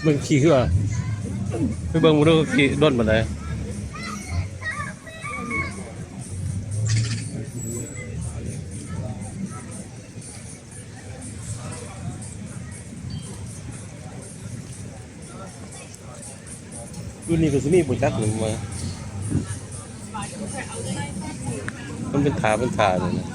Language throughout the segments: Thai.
มันขี่ขึ้นมาไปเบิ่งมันดูขี่ด้นมาได้รุ่นนี้ก็จะมีบุญจักหนึ่งมามันเป็นถาเลยนะ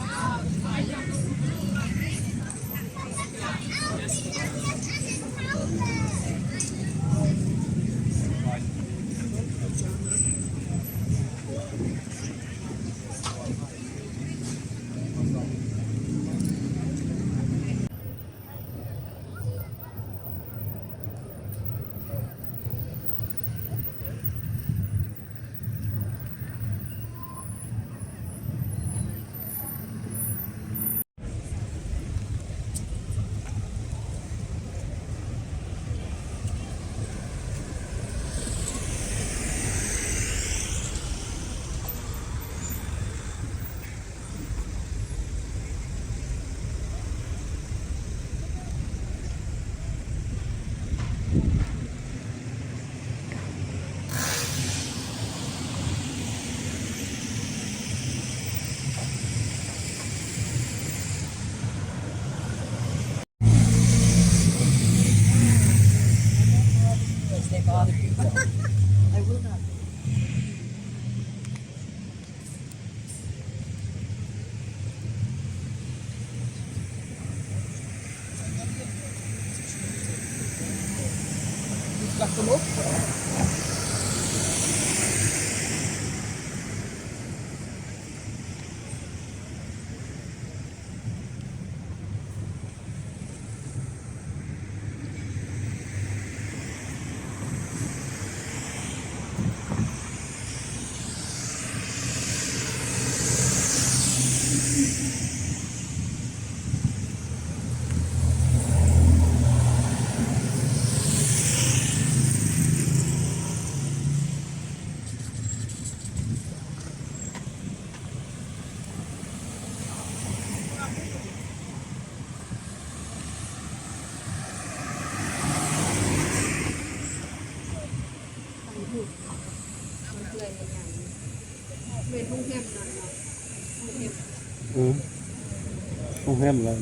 ห้องแฮมแล้ว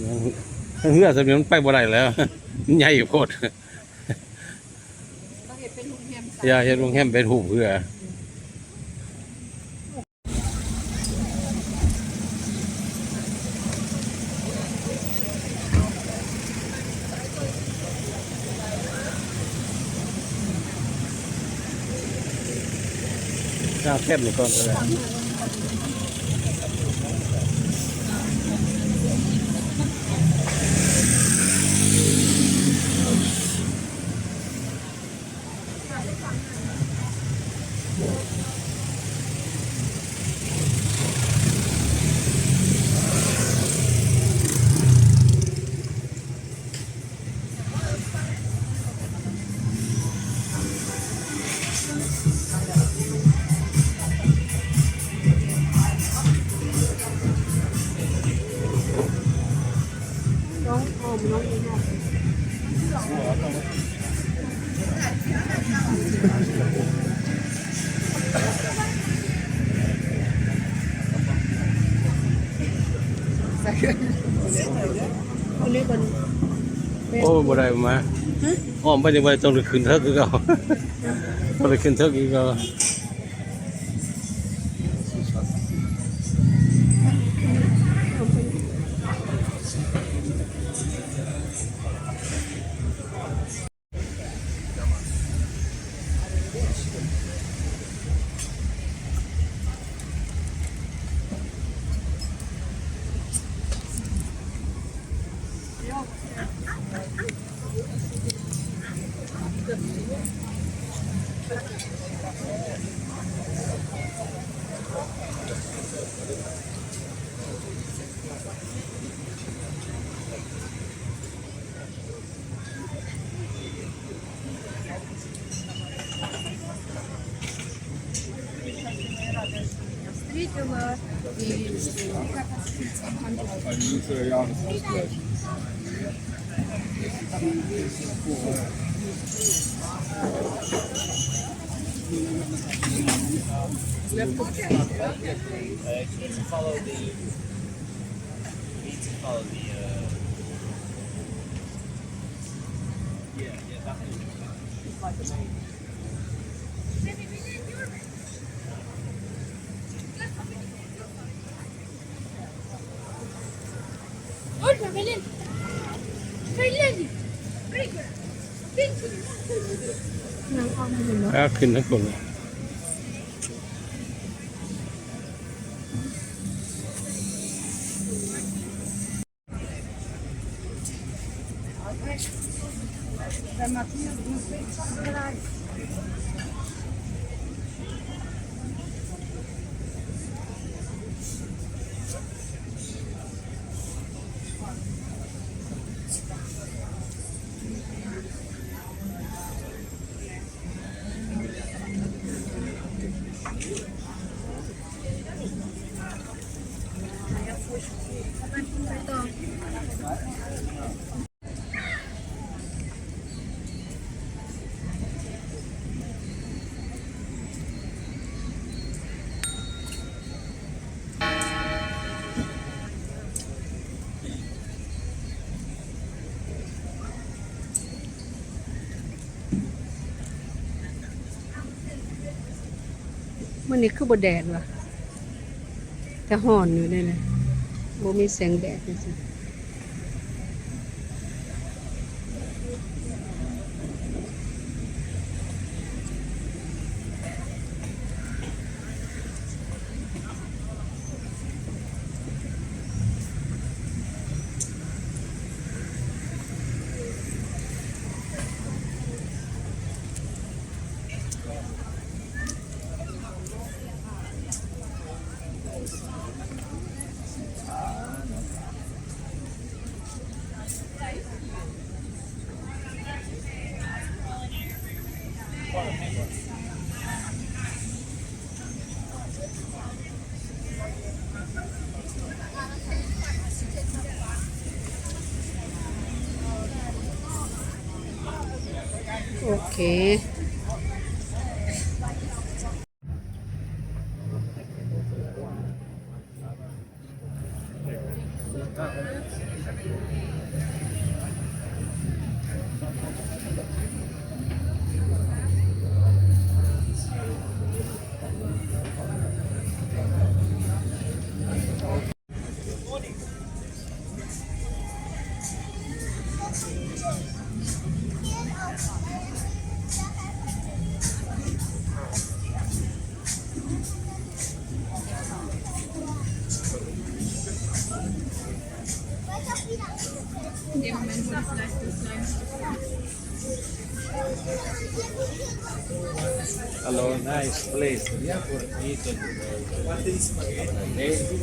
เฮือสมัยมันไปบ่ได้แล้วมันใหญ่โคตรอย่าเห็นห้องแฮมเป็นหูเพื่อข้าวแคบนี่ก่อนเลยโอ้บ่ได้มาอ้อมไปยังไงต้องไปขึ้นเทิกคือเก่าต้องไปขึ้นเทิกอีกก็ Olha, Belén. Belén. ถ้าขึ้นทั้งคนเลย มันนี่คือบ่แดดว่ะแต่ห่อนอยู่ได้เลยบ่มีแสงแดดจังซี่โอเคHello, nice place. Yeah, for eating. What is spaghetti?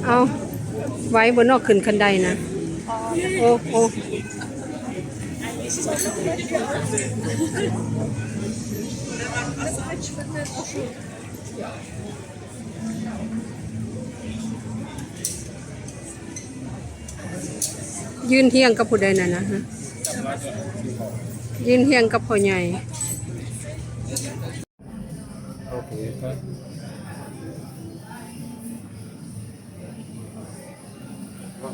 เอาไว้บนนอกขึ้นคันไดนะโอ้โอ้ยืนเที่ยงกับผู้ใดน่ะนะฮะยืนเที่ยงกับพ่อใหญ่ Okay, fine.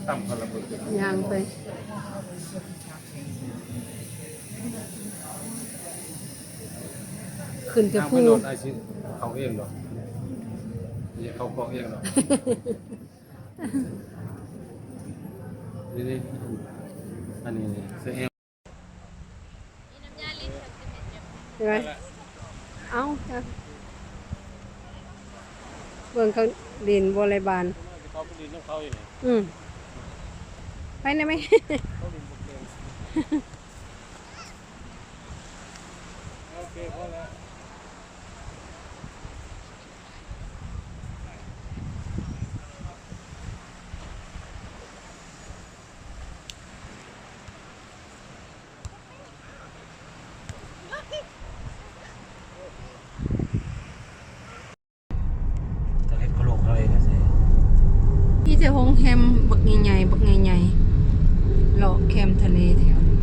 ตั้มพลังบุญ ย่างไป ขึ้นจะ ทาง พู ไม่โดนไอซิเขาเองหรออย่าเขาบอกเองหรอนี่อันนี้เสียเอง ใช่ไหมเอาจ้ะเบิ่งเขาเรียนวอลเลย์บอล เขาไปดินต้องเขาอยู่นี่ ไปได้ไหม เขาดินบุกเองโอเคพอแล้ว งแฮมบักใหญ่ๆบักใหญ่ๆเลาะแคมทะเลแถวนี้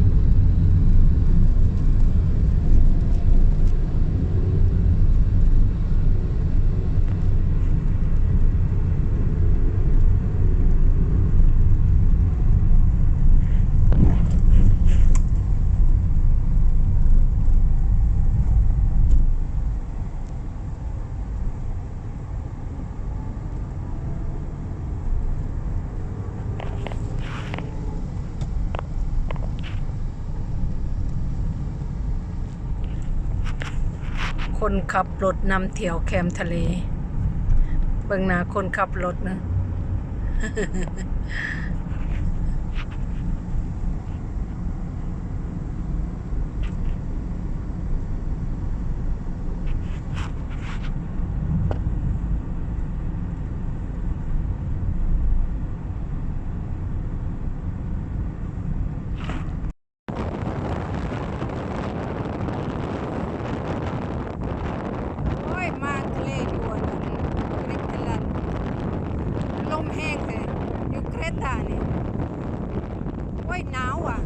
คนขับรถนำเที่ยวแคมทะเลเบิ่งหน้าคนขับรถนะโอ้ยมาทะเลด่วนเกรกตลันลมแห้งเลยอยู่เกรตาเนี่ยโอ้ยหนาวอ่ะ